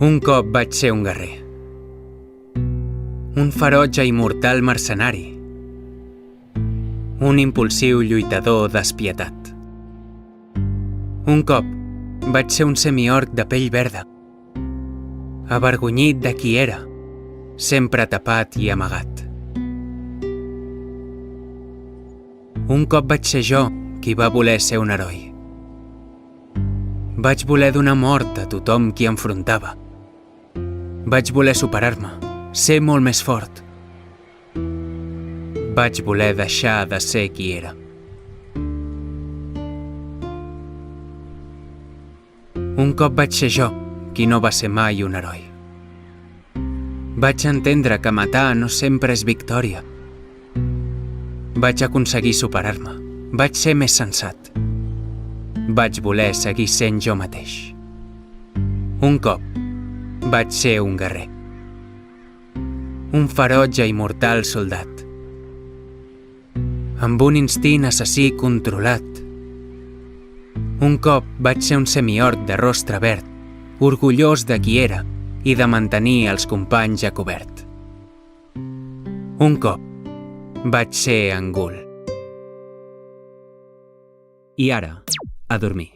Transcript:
Un cop vaig ser un guerrer. Un ferotge i mortal mercenari. Un impulsiu lluitador despietat. Un cop vaig ser un semiorc de pell verda, avergonyit de qui era, sempre tapat i amagat. Un cop vaig ser jo qui va voler ser un heroi. Vaig voler donar mort a tothom qui enfrontava. Vaig voler superar-me, ser molt més fort. Vaig voler deixar de ser qui era. Un cop vaig ser jo qui no va ser mai un heroi. Vaig entendre que matar no sempre és victòria. Vaig aconseguir superar-me. Vaig ser més sensat. Vaig voler seguir sent jo mateix. Un cop vaig ser un guerrer. Un ferotge i mortal soldat. Amb un instint assassí controlat. Un cop vaig ser un semiorc de rostre verd, orgullós de qui era i de mantenir els companys a cobert. Un cop vaig ser en Gul. I ara, a dormir.